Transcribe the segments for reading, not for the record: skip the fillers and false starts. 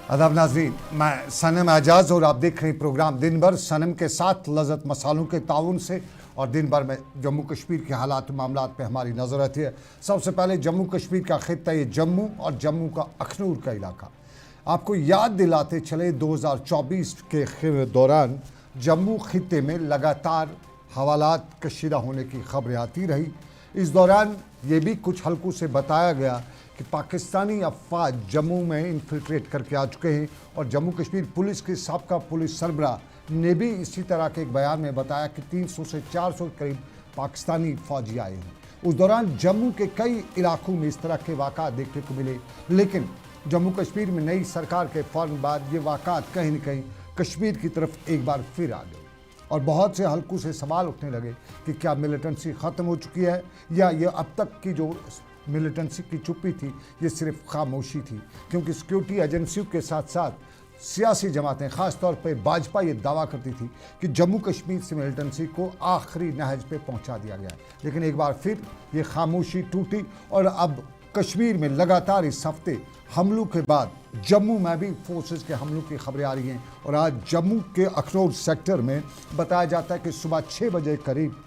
अदब नाज़रीन, मैं सनम एजाज और आप देख रहे हैं प्रोग्राम दिन भर सनम के साथ लज़्ज़त मसालों के ताउन से। और दिन भर में जम्मू कश्मीर के हालात मामला पे हमारी नज़र रहती है। सबसे पहले जम्मू कश्मीर का खित्ता ये जम्मू और जम्मू का अखनूर का इलाका। आपको याद दिलाते चले 2024 के दौरान जम्मू खित्ते में लगातार हवालात कशीदा होने की खबरें आती रही। इस दौरान ये भी कुछ हल्कों से बताया गया कि पाकिस्तानी अफवाज जम्मू में इन्फिल्ट्रेट करके आ चुके हैं। और जम्मू कश्मीर पुलिस के साबका पुलिस सरबराह ने भी इसी तरह के एक बयान में बताया कि 300 से 400 के करीब पाकिस्तानी फौजी आए हैं। उस दौरान जम्मू के कई इलाकों में इस तरह के वाक़ात देखने को मिले, लेकिन जम्मू कश्मीर में नई सरकार के फ़ौरन बाद ये वाक़ात कहीं न कहीं कश्मीर की तरफ एक बार फिर आ गए। और बहुत से हल्कों से सवाल उठने लगे कि क्या मिलिटेंसी ख़त्म हो चुकी है या ये अब तक की जो मिलिटेंसी की चुप्पी थी ये सिर्फ खामोशी थी। क्योंकि सिक्योरिटी एजेंसियों के साथ साथ सियासी जमातें, ख़ास तौर पर भाजपा ये दावा करती थी कि जम्मू कश्मीर से मिलिटेंसी को आखिरी नहज पे पहुंचा दिया गया है। लेकिन एक बार फिर ये खामोशी टूटी और अब कश्मीर में लगातार इस हफ्ते हमलों के बाद जम्मू में भी फोर्सेस के हमलों की खबरें आ रही हैं। और आज जम्मू के अखनूर सेक्टर में बताया जाता है कि सुबह 6 बजे करीब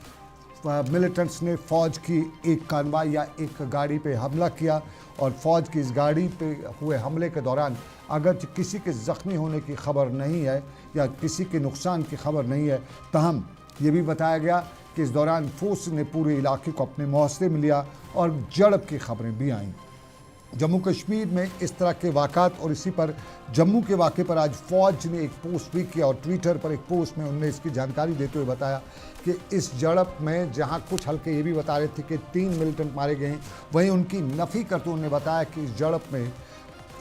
मिलिटेंट्स ने फ़ौज की एक कानवाई या एक गाड़ी पे हमला किया। और फ़ौज की इस गाड़ी पे हुए हमले के दौरान अगर किसी के ज़ख्मी होने की खबर नहीं है या किसी के नुकसान की खबर नहीं है, तहम ये भी बताया गया कि इस दौरान फोर्स ने पूरे इलाके को अपने मुआसरे में लिया और झड़प की खबरें भी आईं। जम्मू कश्मीर में इस तरह के वाक़ात और इसी पर जम्मू के वाक़े पर आज फ़ौज ने एक पोस्ट भी किया और ट्विटर पर एक पोस्ट में उन्होंने इसकी जानकारी देते हुए बताया कि इस झड़प में जहां कुछ हल्के ये भी बता रहे थे कि 3 मिलिटेंट मारे गए हैं, वहीं उनकी नफ़ी करते उन्होंने बताया कि इस झड़प में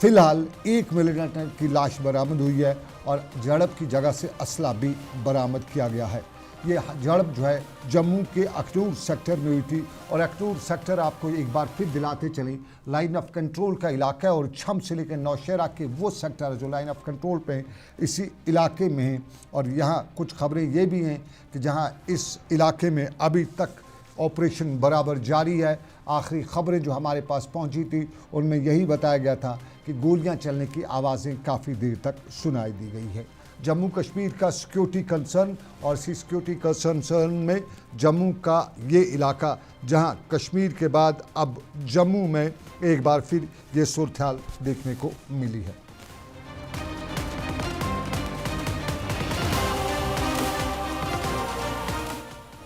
फ़िलहाल 1 मिलिटेंट की लाश बरामद हुई है और झड़प की जगह से असला भी बरामद किया गया है। ये झड़प जो है जम्मू के अखनूर सेक्टर में हुई थी। और अखनूर सेक्टर आपको एक बार फिर दिलाते चले लाइन ऑफ कंट्रोल का इलाका है और छम से लेकर नौशहरा के वो सेक्टर जो लाइन ऑफ कंट्रोल पे हैं, इसी इलाके में हैं। और यहाँ कुछ खबरें ये भी हैं कि जहाँ इस इलाके में अभी तक ऑपरेशन बराबर जारी है। आखिरी खबरें जो हमारे पास पहुँची थी उनमें यही बताया गया था कि गोलियाँ चलने की आवाज़ें काफ़ी देर तक सुनाई दी गई है। जम्मू कश्मीर का सिक्योरिटी कंसर्न और इसी सिक्योरिटी कंसर्न में जम्मू का ये इलाका जहां कश्मीर के बाद अब जम्मू में एक बार फिर ये सूरत हाल देखने को मिली है।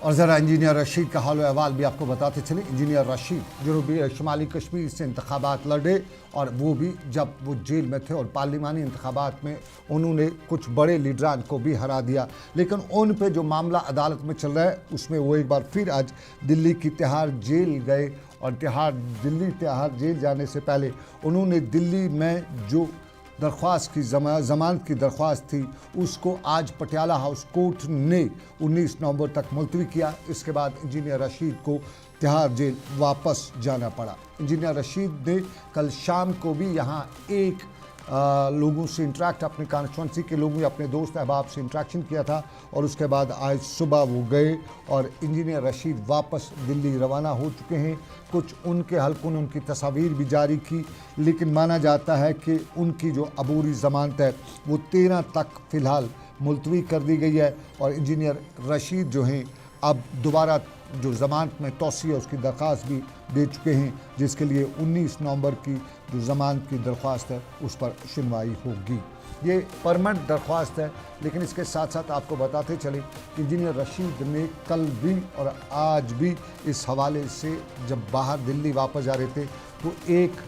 और ज़रा इंजीनियर रशीद का हाल अहवाल भी आपको बताते चले। इंजीनियर रशीद जनूबी शुमाली कश्मीर से इंतखाबात लड़े और वो भी जब वो जेल में थे और पार्लिमानी इंतखाबात में उन्होंने कुछ बड़े लीडरान को भी हरा दिया। लेकिन उन पे जो मामला अदालत में चल रहा है उसमें वो एक बार फिर आज दिल्ली की तिहाड़ जेल गए। और दिल्ली तिहाड़ जेल जाने से पहले उन्होंने दिल्ली में जो दरख्वास्त की ज़मानत की दरख्वास्त थी उसको आज पटियाला हाउस कोर्ट ने 19 नवंबर तक मुलतवी किया। इसके बाद इंजीनियर रशीद को तिहाड़ जेल वापस जाना पड़ा। इंजीनियर रशीद ने कल शाम को भी यहाँ एक लोगों से इंटरेक्ट, अपने कॉन्स्टिट्यूंसी के लोगों या अपने दोस्त अहबाब से इंटरेक्शन किया था। और उसके बाद आज सुबह वो गए और इंजीनियर रशीद वापस दिल्ली रवाना हो चुके हैं। कुछ उनके हल्कों ने उनकी तस्वीर भी जारी की, लेकिन माना जाता है कि उनकी जो अबूरी ज़मानत है वो 13 तक फ़िलहाल मुलतवी कर दी गई है। और इंजीनियर रशीद जो हैं अब दोबारा जो ज़मानत में तोसी है उसकी दरख्वास्त भी दे चुके हैं, जिसके लिए 19 नवंबर की जो ज़मानत की दरख्वास्त है उस पर सुनवाई होगी। ये परमानेंट दरख्वास्त है। लेकिन इसके साथ साथ आपको बताते चले कि इंजीनियर रशीद ने कल भी और आज भी इस हवाले से जब बाहर दिल्ली वापस जा रहे थे तो एक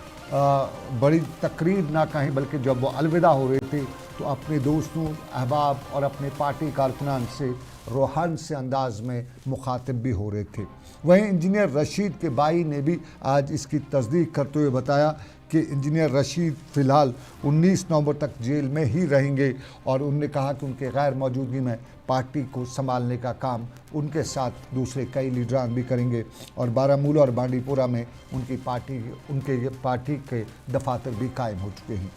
बड़ी तकरीर ना कहें बल्कि जब वो अलविदा हो रहे थे तो अपने दोस्तों, अहबाब और अपने पार्टी कारकुनान से रूहान से अंदाज में मुखातिब भी हो रहे थे। वहीं इंजीनियर रशीद के भाई ने भी आज इसकी तस्दीक करते हुए बताया कि इंजीनियर रशीद फ़िलहाल 19 नवंबर तक जेल में ही रहेंगे। और उन्होंने कहा कि उनके गैर मौजूदगी में पार्टी को संभालने का काम उनके साथ दूसरे कई लीडरान भी करेंगे। और बारामूला और बांडीपुरा में उनके पार्टी के दफातर भी कायम हो चुके हैं।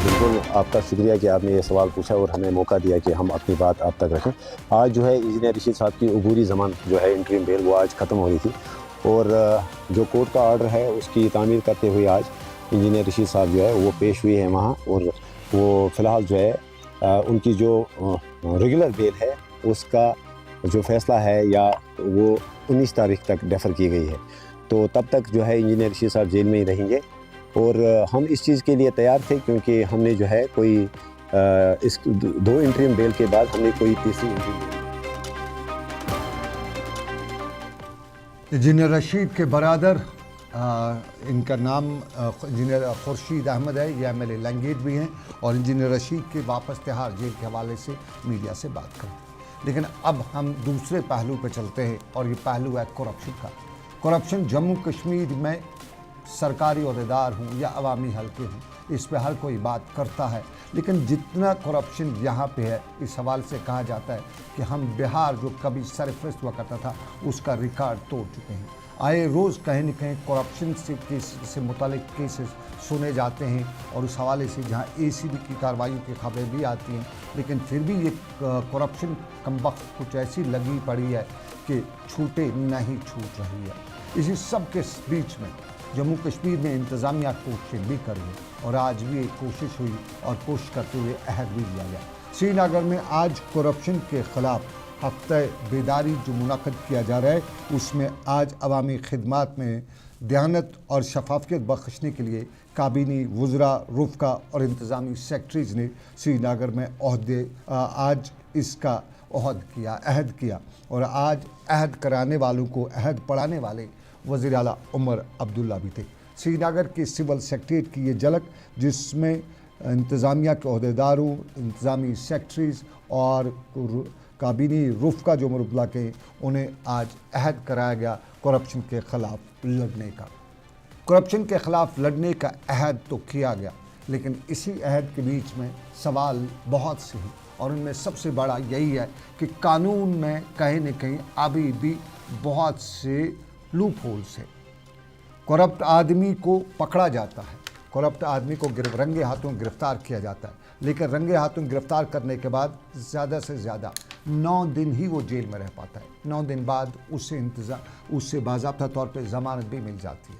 बिल्कुल आपका शुक्रिया कि आपने ये सवाल पूछा और हमें मौका दिया कि हम अपनी बात आप तक रखें। आज जो है इंजीनियर रशीद साहब की अबूरी ज़मानत जो है इंटरिम बेल वो आज ख़त्म हो रही थी और जो कोर्ट का ऑर्डर है उसकी तामीर करते हुए आज इंजीनियर रशीद साहब जो है वो पेश हुए हैं वहाँ, और वो फ़िलहाल जो है उनकी जो रेगुलर बेल है उसका जो फ़ैसला है या वो 19 तारीख तक डेफ़र की गई है। तो तब तक जो है इंजीनियर रशीद साहब जेल में ही रहेंगे, और हम इस चीज़ के लिए तैयार थे क्योंकि हमने जो है कोई इस 2 इंटरिम बेल के बाद हमने कोई तीसरी इंजीनियर रशीद के बरादर इनका नाम इंजीनियर खुर्शीद अहमद है, ये एमएलए लंगेट भी हैं, और इंजीनियर रशीद के वापस तिहाड़ जेल के हवाले से मीडिया से बात करें। लेकिन अब हम दूसरे पहलू पर चलते हैं, और ये पहलू है करप्शन का। करप्शन जम्मू कश्मीर में सरकारी अहदेदार हूँ या अवामी हल्के हूँ, इस पे हर कोई बात करता है, लेकिन जितना करप्शन यहाँ पे है, इस हवाले से कहा जाता है कि हम बिहार जो कभी सरफहरिस्त हुआ करता था उसका रिकॉर्ड तोड़ चुके हैं। आए रोज़ कहीं न कहीं करप्शन से मुतालिक केसेस सुने जाते हैं, और उस हवाले से जहाँ एसीबी की कार्रवाइयों की खबरें भी आती हैं, लेकिन फिर भी ये करप्शन कमबख्त कुछ ऐसी लगी पड़ी है कि छूटे नहीं छूट रही है। इसी सब के बीच में जम्मू कश्मीर में इंतज़ामिया कोशिश भी करी है, और आज भी एक कोशिश हुई और कोशिश करते हुए अहद भी लिया गया। श्रीनगर में आज करप्शन के ख़िलाफ़ हफ्ता बेदारी जो मुनाक़द किया जा रहा है, उसमें आज अवामी खिदमात में दयानत और शफाफियत बख्शने के लिए काबीनी वज़रा, रुफ़का और इंतज़ामी सेक्रेटरीज़ ने श्रीनगर में आज इसका अहद किया, और आज अहद कराने वालों को अहद पढ़ाने वाले वज़ीर आला उमर अब्दुल्ला भी थे। श्रीनगर के सिविल सेक्रेटरीट की ये झलक, जिसमें इंतज़ामिया के अहदेदारों, इंतज़ामी सेक्रेटरीज़ और काबीनी रुफ़का जो मुरब्बला के, उन्हें आज अहद कराया गया करप्शन के ख़िलाफ़ लड़ने का। करप्शन के ख़िलाफ़ लड़ने का अहद तो किया गया, लेकिन इसी अहद के बीच में सवाल बहुत से हैं, और उनमें सबसे बड़ा यही है कि कानून में कहीं न कहीं अभी भी बहुत से लूप होल्स है। करप्ट आदमी को पकड़ा जाता है, करप्ट आदमी को रंगे हाथों गिरफ्तार किया जाता है, लेकिन रंगे हाथों गिरफ्तार करने के बाद ज़्यादा से ज़्यादा 9 दिन ही वो जेल में रह पाता है। 9 दिन बाद उससे बाज़ाब्ता तौर पे ज़मानत भी मिल जाती है,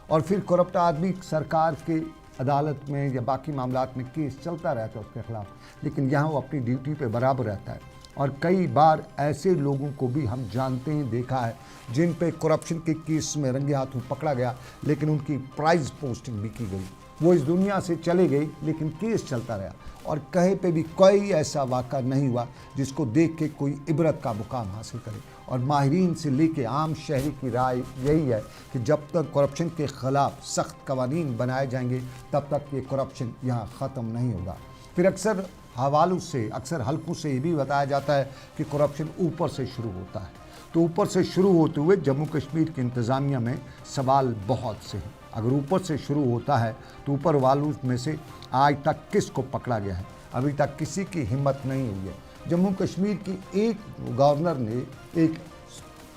और फिर करप्ट आदमी सरकार के अदालत में या बाकी मामलात में केस चलता रहता है उसके ख़िलाफ़, लेकिन यहाँ वो अपनी ड्यूटी पे बराबर रहता है। और कई बार ऐसे लोगों को भी हम जानते हैं, देखा है, जिन पे करप्शन के केस में रंगे हाथों पकड़ा गया, लेकिन उनकी प्राइज पोस्टिंग भी की गई, वो इस दुनिया से चले गई, लेकिन केस चलता रहा, और कहीं पे भी कोई ऐसा वाक़ा नहीं हुआ जिसको देख के कोई इबरत का मुकाम हासिल करे। और माहिरीन से लेके आम शहरी की राय यही है कि जब तक करप्शन के ख़िलाफ़ सख्त कवानीन बनाए जाएंगे, तब तक ये करप्शन यहाँ ख़त्म नहीं होगा। फिर अक्सर हवालों से, अक्सर हल्कों से ये भी बताया जाता है कि करप्शन ऊपर से शुरू होता है। तो ऊपर से शुरू होते हुए जम्मू कश्मीर की इंतज़ामिया में सवाल बहुत से हैं। अगर ऊपर से शुरू होता है तो ऊपर वालों में से आज तक किसको पकड़ा गया है? अभी तक किसी की हिम्मत नहीं हुई है। जम्मू कश्मीर की एक गवर्नर ने एक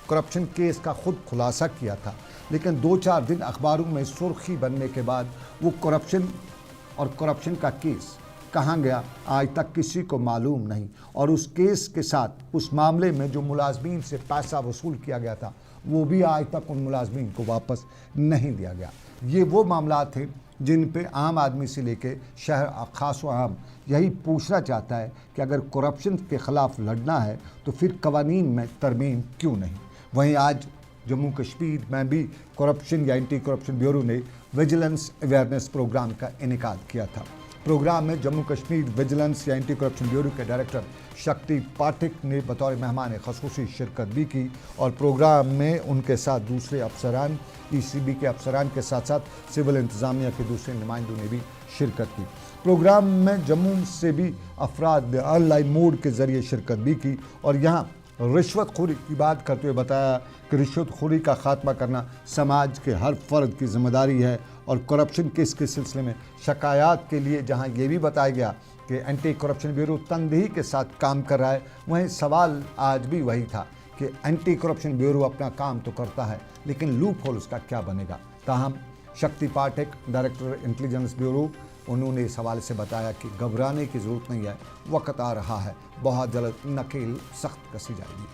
करप्शन केस का खुद खुलासा किया था, लेकिन 2-4 दिन अखबारों में सुर्खी बनने के बाद वो करप्शन का केस कहाँ गया आज तक किसी को मालूम नहीं। और उस केस के साथ उस मामले में जो मुलाजमीन से पैसा वसूल किया गया था, वो भी आज तक उन मुलाजमीन को वापस नहीं दिया गया। ये वो मामला थे जिन पे आम आदमी से लेके शहर ख़ास व आम यही पूछना चाहता है कि अगर करप्शन के ख़िलाफ़ लड़ना है तो फिर कवानीन में तरमीम क्यों नहीं। वहीं आज जम्मू कश्मीर में भी करप्शन या एंटी करप्शन ब्यूरो ने विजिलेंस अवेयरनेस प्रोग्राम का इनेकाद किया था। प्रोग्राम में जम्मू कश्मीर विजिलेंस या एंटी करप्शन ब्यूरो के डायरेक्टर शक्ति पाठक ने बतौर मेहमान ख़ुसूसी शिरकत भी की, और प्रोग्राम में उनके साथ दूसरे अफसरान, ECB के अफसरान के साथ साथ सिविल इंतज़ामिया के दूसरे नुमाइंदों ने भी शिरकत की। प्रोग्राम में जम्मू से भी अफराद ने ऑनलाइन मोड के ज़रिए शिरकत भी की, और यहाँ रिश्वतखोरी की बात करते हुए बताया कि रिश्वतखोरी का ख़ात्मा करना समाज के हर फ़र्द की ज़िम्मेदारी है। और करप्शन केस के सिलसिले में शिकायत के लिए जहां ये भी बताया गया कि एंटी करप्शन ब्यूरो तनदेही के साथ काम कर रहा है, वहीं सवाल आज भी वही था कि एंटी करप्शन ब्यूरो अपना काम तो करता है, लेकिन लूप होल उसका क्या बनेगा। ताहम शक्ति पाठक, डायरेक्टर इंटेलिजेंस ब्यूरो, उन्होंने इस हवाले से बताया कि घबराने की ज़रूरत नहीं है, वक्त आ रहा है, बहुत जल्द नकेल सख्त कसी जाएगी।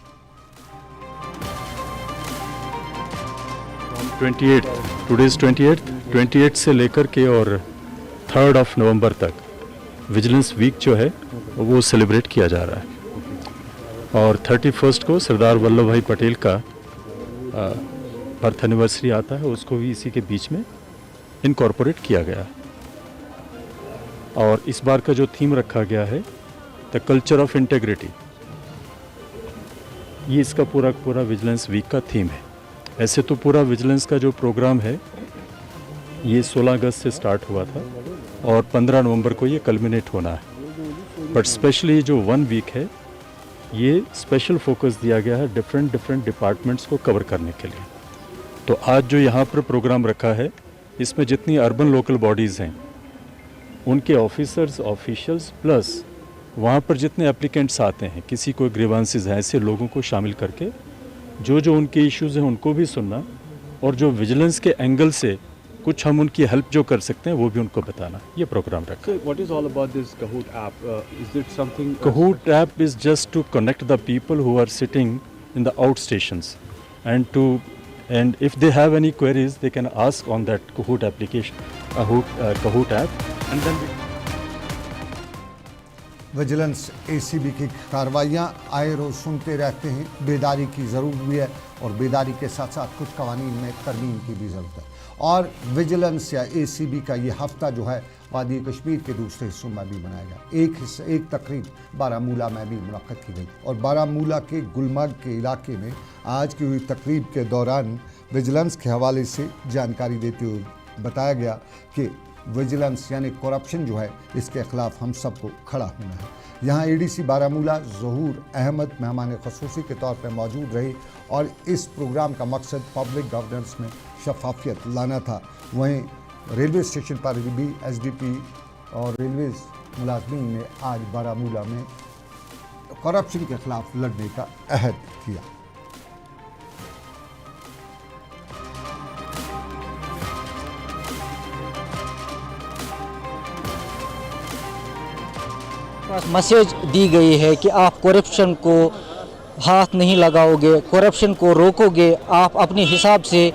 28 टुडे इज़ 28 से लेकर के और 3 नवंबर तक विजिलेंस वीक जो है वो सेलिब्रेट किया जा रहा है और 31 को सरदार वल्लभ भाई पटेल का बर्थ एनिवर्सरी आता है, उसको भी इसी के बीच में इनकॉर्पोरेट किया गया और इस बार का जो थीम रखा गया है द कल्चर ऑफ इंटेग्रिटी, ये इसका पूरा विजिलेंस वीक का थीम है। ऐसे तो पूरा विजिलेंस का जो प्रोग्राम है ये 16 अगस्त से स्टार्ट हुआ था और 15 नवंबर को ये कल्मिनेट होना है, बट स्पेशली जो 1 वीक है ये स्पेशल फोकस दिया गया है डिफरेंट डिपार्टमेंट्स को कवर करने के लिए। तो आज जो यहाँ पर प्रोग्राम रखा है इसमें जितनी अर्बन लोकल बॉडीज़ हैं उनके ऑफिसर्स ऑफिशियल्स प्लस वहाँ पर जितने एप्लीकेंट्स आते हैं, किसी को ग्रीवांसेस हैं, ऐसे लोगों को शामिल करके जो उनके इश्यूज़ हैं उनको भी सुनना और जो विजिलेंस के एंगल से कुछ हम उनकी हेल्प जो कर सकते हैं वो भी उनको बताना, ये प्रोग्राम रखा। So what is all about this Kahoot app? Is it something? Kahoot app is just to connect the people who are sitting in the outstations and if they have any queries they can ask on that Kahoot application, Kahoot app, and then vigilance ACB की कार्रवाइयाँ आए रोज़ सुनते रहते हैं। बेदारी की ज़रूरत भी है और बेदारी के साथ साथ कुछ कवानीन में तरमीम की भी ज़रूरत है और विजिलेंस या एसीबी का ये हफ्ता जो है वादी कश्मीर के दूसरे हिस्सों में भी मनाया गया। एक तकरीब बारामूला में भी मुनक्कद की गई और बारामूला के गुलमर्ग के इलाके में आज की हुई तकरीब के दौरान विजिलेंस के हवाले से जानकारी देते हुए बताया गया कि विजिलेंस यानी करप्शन जो है इसके ख़िलाफ़ हम सबको खड़ा होना है। यहाँ एडीसी बारामूला ज़हूर अहमद मेहमान ख़ुसूसी के तौर पर मौजूद रही और इस प्रोग्राम का मकसद पब्लिक गवर्नेंस में शफाफियत लाना था। वहीं रेलवे स्टेशन पर भी एसडीपी और रेलवे मुलाजमीन ने आज बारामूला में करप्शन के ख़िलाफ़ लड़ने का अहद किया। मैसेज दी गई है कि आप करप्शन को हाथ नहीं लगाओगे, करप्शन को रोकोगे, आप अपने हिसाब से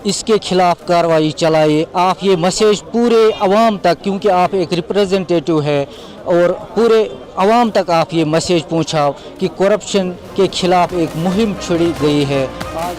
इसके खिलाफ कार्रवाई चलाइए। आप ये मैसेज पूरे आवाम तक, क्योंकि आप एक रिप्रेजेंटेटिव है और पूरे आवाम तक आप ये मैसेज पहुंचाओ कि करप्शन के खिलाफ एक मुहिम छेड़ी गई है। आज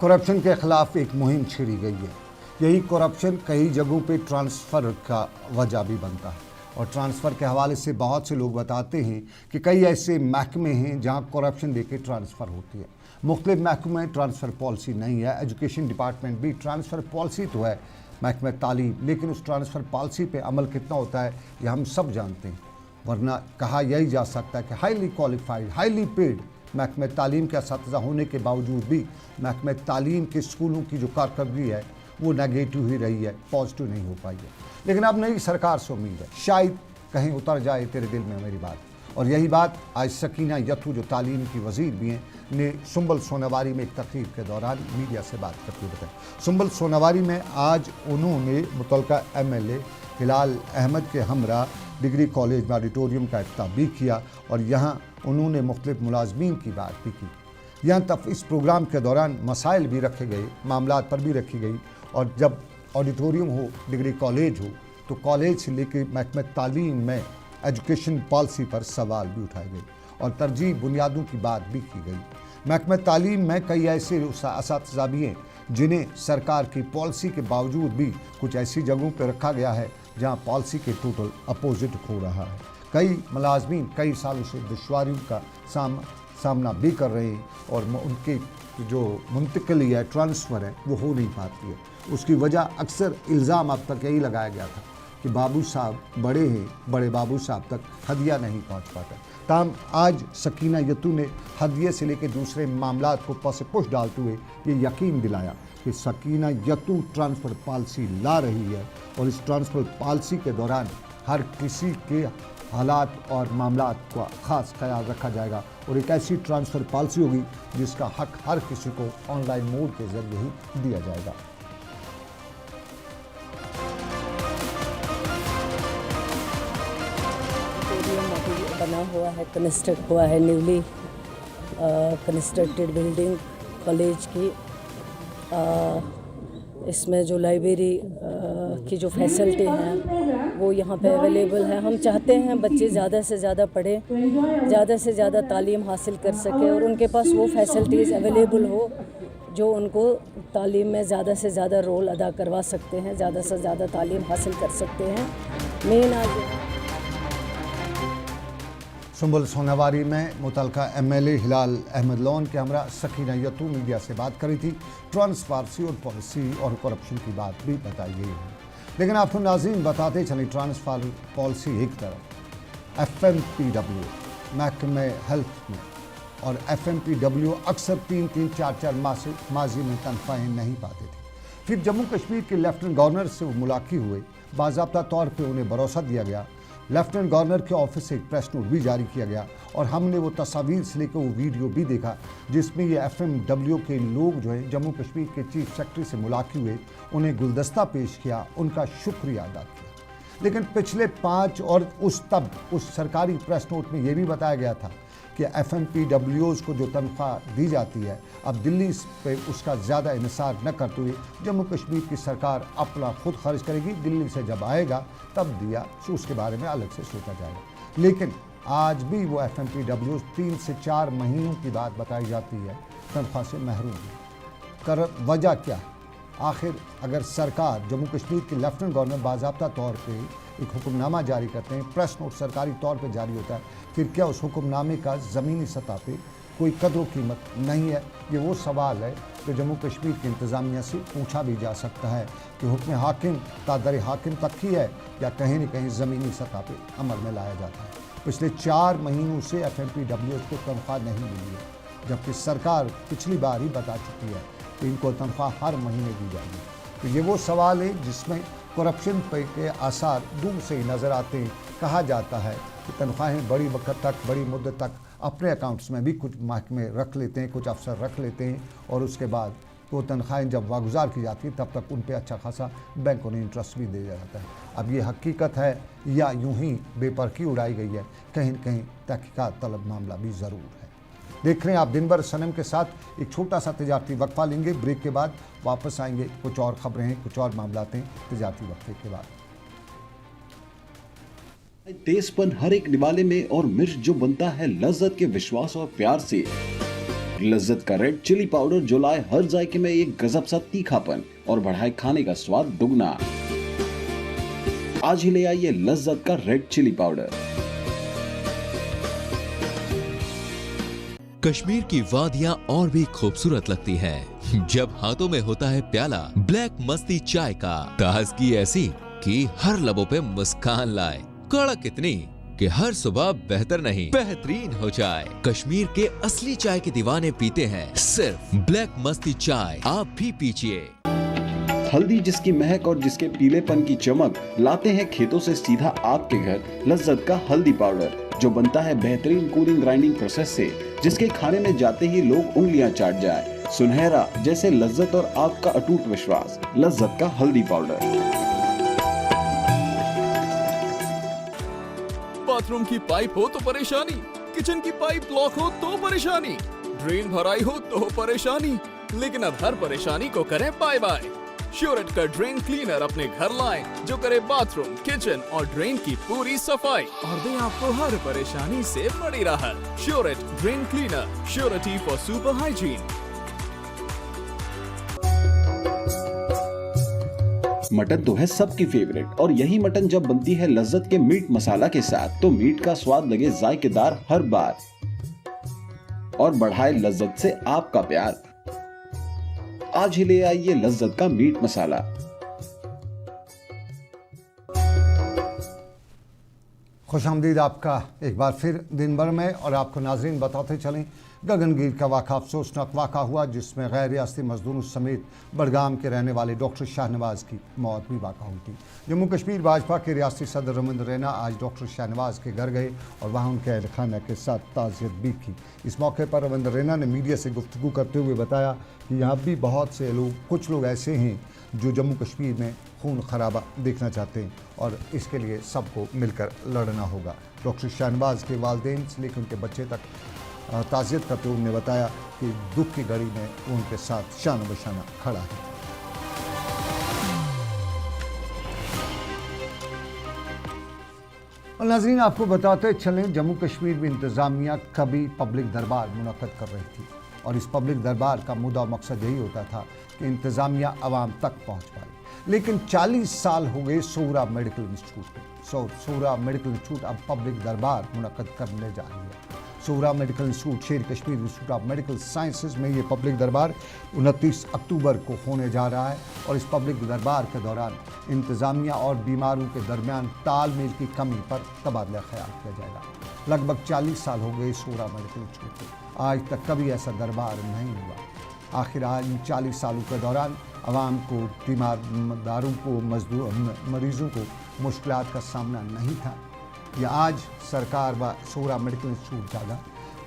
करप्शन के ख़िलाफ़ एक मुहिम छेड़ी गई है। यही करप्शन कई जगहों पे ट्रांसफ़र का वजह भी बनता है और ट्रांसफ़र के हवाले से बहुत से लोग बताते हैं कि कई ऐसे महकमे हैं जहां करप्शन देके ट्रांसफ़र होती है। मुख्तलिफ महकमे में ट्रांसफ़र पॉलिसी नहीं है। एजुकेशन डिपार्टमेंट भी ट्रांसफ़र पॉलिसी तो है महकमे तालीम, लेकिन उस ट्रांसफ़र पॉलिसी पे अमल कितना होता है ये हम सब जानते हैं। वरना कहा यही जा सकता है कि हाईली क्वालिफाइड हाईली पेड महकमे तालीम के असातिज़ा होने के बावजूद भी महकमे तालीम के स्कूलों की जो कारकर्दगी है वो नेगेटिव ही रही है, पॉजिटिव नहीं हो पाई है। लेकिन अब नई सरकार से उम्मीद है शायद कहीं उतर जाए तेरे दिल में मेरी बात। और यही बात आज सकीना यथू जो तालीम की वज़ीर भी हैं ने सुंबल सोनावारी में एक तकरीब के दौरान मीडिया से बात करते हुए बताया। सुंबल सोनावारी में आज उन्होंने मुतलका एमएलए हिलाल अहमद के हमरा डिग्री कॉलेज में ऑडिटोरियम का इफ्तिताह भी किया और यहाँ उन्होंने मुख्तलिफ मुलाजमीन की बात भी की। यहाँ तक इस प्रोग्राम के दौरान मसाइल भी रखे गए, मामलात पर भी रखी गई और जब ऑडिटोरियम हो, डिग्री कॉलेज हो तो कॉलेज से लेकर महकमे तालीम में एजुकेशन पॉलिसी पर सवाल भी उठाए गए और तरजीह बुनियादों की बात भी की गई। महकमे तालीम में कई ऐसे असातिज़ा भी हैं जिन्हें सरकार की पॉलिसी के बावजूद भी कुछ ऐसी जगहों पर रखा गया है जहां पॉलिसी के टोटल अपोजिट हो रहा है। कई मुलाजमीन कई सालों से दुश्वारियों का सामना भी कर रहे हैं और उनकी जो मुंतकली है, ट्रांसफ़र है, वो हो नहीं पाती है। उसकी वजह अक्सर इल्ज़ाम अब तक यही लगाया गया था कि बाबू साहब बड़े हैं, बड़े बाबू साहब तक हदिया नहीं पहुंच पाता। ताम आज सकीना यतू ने हदिये से लेकर दूसरे मामलात को पस पुश डालते हुए ये यकीन दिलाया कि सकीना यतू ट्रांसफ़र पॉलिसी ला रही है और इस ट्रांसफ़र पॉलिसी के दौरान हर किसी के हालात और मामलात का ख़ास ख्याल रखा जाएगा और एक ऐसी ट्रांसफ़र पॉलिसी होगी जिसका हक हर किसी को ऑनलाइन मोड के ज़रिए ही दिया जाएगा। बना हुआ है, कंस्ट्रक्ट हुआ है न्यूली, कंस्ट्रक्टेड बिल्डिंग कॉलेज की। इसमें जो लाइब्रेरी की जो फैसिलिटी हैं वो यहाँ पे अवेलेबल है। हम चाहते हैं बच्चे ज़्यादा से ज़्यादा पढ़ें, ज़्यादा से ज़्यादा तालीम हासिल कर सकें और उनके पास वो फैसिलिटीज़ अवेलेबल हो जो उनको तालीम में ज़्यादा से ज़्यादा रोल अदा करवा सकते हैं, ज़्यादा से ज़्यादा तालीम हासिल कर सकते हैं। मेन आज सुंबुल सोनावारी में मुतलका MLA हिलाल अहमद लोन के हमरा सकीना यतू मीडिया से बात करी थी। ट्रांसपारेंसी और पॉलिसी और करप्शन की बात भी बताई गई है। लेकिन आपको नाज़रीन बताते चले, ट्रांसफर पॉलिसी एक तरफ, FMPW महकमे हेल्थ में और FMPW अक्सर 3-4 माजी में तनख्वाहें नहीं पाते थे। फिर जम्मू कश्मीर के लेफ्टिनेंट गवर्नर से वो मुलाकात हुए, बाज़ाब्ता तौर पे उन्हें भरोसा दिया गया। लेफ्टिनेंट गवर्नर के ऑफिस से एक प्रेस नोट भी जारी किया गया और हमने वो तस्वीर से लेकर वो वीडियो भी देखा जिसमें ये FMW के लोग जो है जम्मू कश्मीर के चीफ सेक्रेटरी से मुलाकात हुए, उन्हें गुलदस्ता पेश किया, उनका शुक्रिया अदा किया। लेकिन पिछले 5 और उस सरकारी प्रेस नोट में ये भी बताया गया था कि FMPWs को जो तनख्वाह दी जाती है अब दिल्ली पे उसका ज़्यादा इन्हिसार न करते हुए जम्मू कश्मीर की सरकार अपना खुद खर्च करेगी, दिल्ली से जब आएगा तब दिया तो उसके बारे में अलग से सोचा जाएगा। लेकिन आज भी वो FMPWs 3 से 4 महीनों की बात बताई जाती है तनख्वाह से महरूम है। वजह क्या है? आखिर अगर सरकार जम्मू कश्मीर के लेफ्टिनेंट गवर्नर बाज़ाब्ता तौर पे एक हुक्मनामा जारी करते हैं, प्रेस नोट सरकारी तौर पे जारी होता है, फिर क्या उस हुक्मनामे का ज़मीनी सतह पे कोई कदर कीमत नहीं है? ये वो सवाल है जो जम्मू कश्मीर की इंतज़ामिया से पूछा भी जा सकता है कि हुक्म हाकिम तादर हाकिम तक ही है या कहीं न कहीं ज़मीनी सतह पे अमल में लाया जाता है। पिछले 4 महीनों से FMPWs को तनख्वाह नहीं मिली है, जबकि सरकार पिछली बार ही बता चुकी है कि इनको तनख्वाह हर महीने दी जाएगी। तो ये वो सवाल है जिसमें करप्शन पे के आसार दूर से ही नज़र आते हैं। कहा जाता है कि तनख्वाहें बड़ी वक्त तक, बड़ी मुद्दत तक अपने अकाउंट्स में भी कुछ महकमे रख लेते हैं, कुछ अफसर रख लेते हैं और उसके बाद वो तनख्वाहें जब वागुजार की जाती है तब तक उन पे अच्छा खासा बैंकों ने इंटरेस्ट भी दे जाता है। अब ये हकीकत है या यूं ही बेपरखी उड़ाई गई है, कहीं न कहीं तहकीकात तलब मामला भी ज़रूर है। देख रहे हैं आप दिन भर सनम के साथ। एक छोटा सा तिजारती वक्फा लेंगे, ब्रेक के बाद वापस आएंगे। कुछ और खबरें हैं, कुछ और मामलात हैं तिजारती वक्फे के बाद। तेजपन हर एक निवाले में और मिर्च जो बनता है लज्जत के विश्वास और प्यार से। लज्जत का रेड चिली पाउडर जो लाए हर जायके में एक गजब सा तीखापन और बढ़ाए खाने का स्वाद दुगना। आज ही ले आइए लज्जत का रेड चिली पाउडर। कश्मीर की वादियां और भी खूबसूरत लगती हैं जब हाथों में होता है प्याला ब्लैक मस्ती चाय का। ताजगी ऐसी कि हर लबों पे मुस्कान लाए, कड़क इतनी कि हर सुबह बेहतर नहीं बेहतरीन हो जाए। कश्मीर के असली चाय के दीवाने पीते हैं सिर्फ ब्लैक मस्ती चाय, आप भी पीजिए। हल्दी जिसकी महक और जिसके पीलेपन की चमक लाते हैं खेतों से सीधा आपके घर। लज्जत का हल्दी पाउडर जो बनता है बेहतरीन कूलिंग ग्राइंडिंग प्रोसेस से, जिसके खाने में जाते ही लोग उंगलियां चाट जाए। सुनहरा जैसे लज्जत और आपका अटूट विश्वास। लज्जत का हल्दी पाउडर। बाथरूम की पाइप हो तो परेशानी, किचन की पाइप ब्लॉक हो तो परेशानी, ड्रेन भराई हो तो परेशानी, लेकिन अब हर परेशानी को करें बाय बाय। श्योरेट का ड्रेन क्लीनर अपने घर लाएं जो करे बाथरूम, किचन और ड्रेन की पूरी सफाई और दे आपको हर परेशानी से बड़ी राहत। श्योरेट drain cleaner, surety for super hygiene. Mutton तो है सबकी फेवरेट और यही मटन जब बनती है लज्जत के मीट मसाला के साथ तो मीट का स्वाद लगे जायकेदार हर बार और बढ़ाए लज्जत से आपका प्यार। आज ही ले आइए लज्जत का मीट मसाला। खुशामदीद आपका एक बार फिर दिन भर में। और आपको नाजरीन बताते चलें, गगनगीर का वाक़ा अफसोसनाक वाक़ा हुआ जिसमें गैर रियासती मजदूरों समेत बडगाम के रहने वाले डॉक्टर शाहनवाज की मौत भी वाक़ा हुई थी। जम्मू कश्मीर भाजपा के रियासती सदर रविंद्र रैना आज डॉक्टर शाहनवाज के घर गए और वहाँ उनके अहल खाना के साथ ताज़ियत भी की। इस मौके पर रविंद्र रैना ने मीडिया से गुफ्तगू करते हुए बताया कि यहाँ भी बहुत से लोग, कुछ लोग ऐसे हैं जो जम्मू कश्मीर में खून खराबा देखना चाहते हैं और इसके लिए सबको मिलकर लड़ना होगा। डॉक्टर शाहनवाज के वालिदैन से लेकर उनके बच्चे तक ताज़ियत करते हुए उन्होंने बताया कि दुख की घड़ी में वो उनके साथ शान बशाना खड़ा है। और नाज़रीन, आपको बताते चलें, जम्मू कश्मीर में इंतज़ामिया कभी पब्लिक दरबार मुनक़्क़द कर रही थी और इस पब्लिक दरबार का मुद्दा मकसद यही होता था कि इंतज़ामिया आवाम तक पहुँच पाए। लेकिन 40 साल हो गए सोहरा मेडिकल इंस्टीट्यूट को। सोहरा मेडिकल इंस्टीट्यूट अब पब्लिक दरबार मुनक़्क़द करने जा रही है। सोहरा मेडिकल इंस्टीट्यूट शेर Kashmir institute of medical sciences में ये पब्लिक दरबार 29 अक्टूबर को होने जा रहा है और इस पब्लिक दरबार के दौरान इंतज़ामिया और बीमारों के दरमियान तालमेल की कमी पर तबादला ख्याल किया जाएगा। लगभग 40 साल हो गए सोहरा मेडिकल इंस्टीट्यूट को, आज तक कभी ऐसा दरबार नहीं हुआ। आखिर आज इन 40 सालों के दौरान आवाम को, बीमारदारों को, मरीज़ों को मुश्किलात का सामना नहीं था। या आज सरकार व सोहरा मेडिकल इंस्टीट्यूट जागा।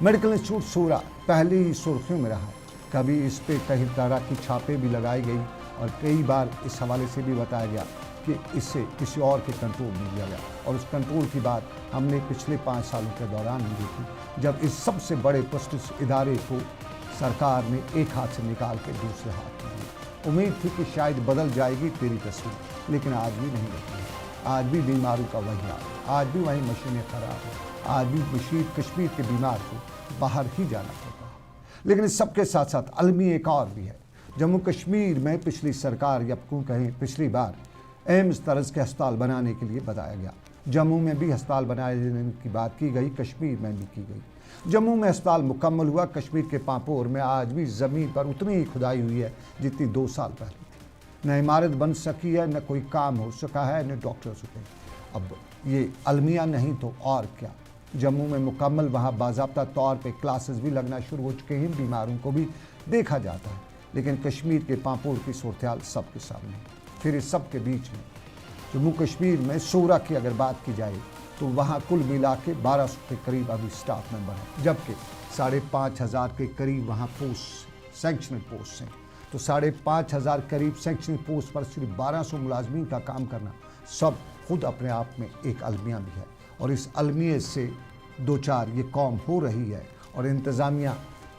मेडिकल इंस्टीट्यूट सोहरा पहले ही सुर्खियों में रहा। कभी इस पे कई तरह की छापे भी लगाई गई और कई बार इस हवाले से भी बताया गया कि इससे किसी और के कंट्रोल में लिया गया। और उस कंट्रोल की बात हमने पिछले 5 सालों के दौरान ही देखी, जब इस सबसे बड़े प्रेस्टीज इदारे को सरकार ने एक हाथ से निकाल के दूसरे हाथ में दिया। उम्मीद थी कि शायद बदल जाएगी तेरी तस्वीर, लेकिन आज भी नहीं बदली। आज भी बीमारों का वही हाल, आज भी वही मशीनें खराब हैं, आज भी कश्मीर के बीमार को बाहर ही जाना पड़ता है। लेकिन इस सबके साथ साथ अलमी एक और भी है। जम्मू कश्मीर में पिछली सरकार या क्यों कहें पिछली बार एम्स तर्ज के अस्पताल बनाने के लिए बताया गया। जम्मू में भी अस्पताल बनाए जाने की बात की गई, कश्मीर में भी की गई। जम्मू में अस्पताल मुकम्मल हुआ। कश्मीर के पापोर में आज भी ज़मीन पर उतनी ही खुदाई हुई है जितनी 2 साल पहले थी। न इमारत बन सकी है, न कोई काम हो सका है, न डॉक्टर सके। अब ये अलमिया नहीं तो और क्या। जम्मू में मुकम्मल वहाँ बाज़ाब्ता तौर पे क्लासेस भी लगना शुरू हो चुके हैं, बीमारों को भी देखा जाता है। लेकिन कश्मीर के पापोर की सूरत सबके सामने है। फिर इस सब के बीच में जम्मू कश्मीर में सोहरा की अगर बात की जाए तो वहाँ कुल मिला के 1200 के करीब अभी स्टाफ मेंबर हैं, जबकि 5,500 के करीब वहाँ पोस्ट सेक्शनल पोस्ट हैं। तो 5,500 करीब सेक्शनल पोस्ट पर सिर्फ 1200 मुलाजमीन का काम करना सब खुद अपने आप में एक अलमिया भी है। और इस अलमिया से 2-4 ये कौम हो रही है और इंतज़ामिया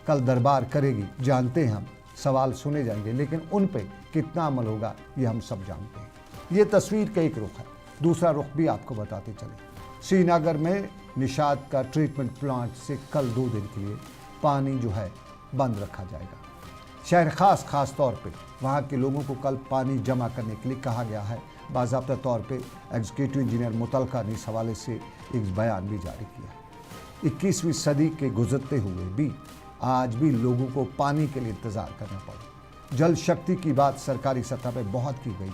कल दरबार करेगी, जानते हैं हम, सवाल सुने जाएंगे, लेकिन उन पे कितना अमल होगा ये हम सब जानते हैं। ये तस्वीर का एक रुख है। दूसरा रुख भी आपको बताते चले। श्रीनगर में निशात का ट्रीटमेंट प्लांट से कल 2 दिन के लिए पानी जो है बंद रखा जाएगा। शहर ख़ास तौर पे वहाँ के लोगों को कल पानी जमा करने के लिए कहा गया है। बाज़ाब्ता तौर पे एग्जीक्यूटिव इंजीनियर मुतलका ने इस हवाले से एक बयान भी जारी किया। 21वीं सदी के गुजरते हुए भी आज भी लोगों को पानी के लिए इंतज़ार करना पड़ा। जल शक्ति की बात सरकारी सतह पर बहुत की गई,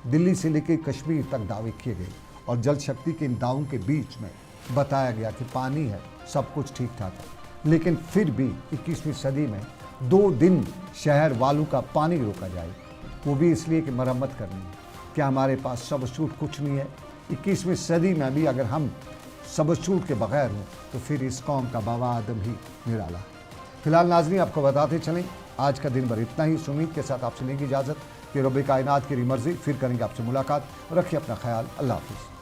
दिल्ली से लेकर कश्मीर तक दावे किए गए और जल शक्ति के इन दावों के बीच में बताया गया कि पानी है, सब कुछ ठीक ठाक है। लेकिन फिर भी 21वीं सदी में 2 दिन शहर वालों का पानी रोका जाए, वो भी इसलिए कि मरम्मत करनी है। क्या हमारे पास सबस्टिट्यूट कुछ नहीं है? 21वीं सदी में भी अगर हम सबस्टिट्यूट के बगैर हों तो फिर इस कौम का बाबा आदम ही निराला है। फिलहाल नाज़रीन, आपको बताते चलें, आज का दिन भर इतना ही। उम्मीद के साथ आपसे लेंगे इजाज़त कि रब कायनात की मर्ज़ी। फिर करेंगे आपसे मुलाकात। रखिए अपना ख्याल। अल्लाह हाफ़िज़।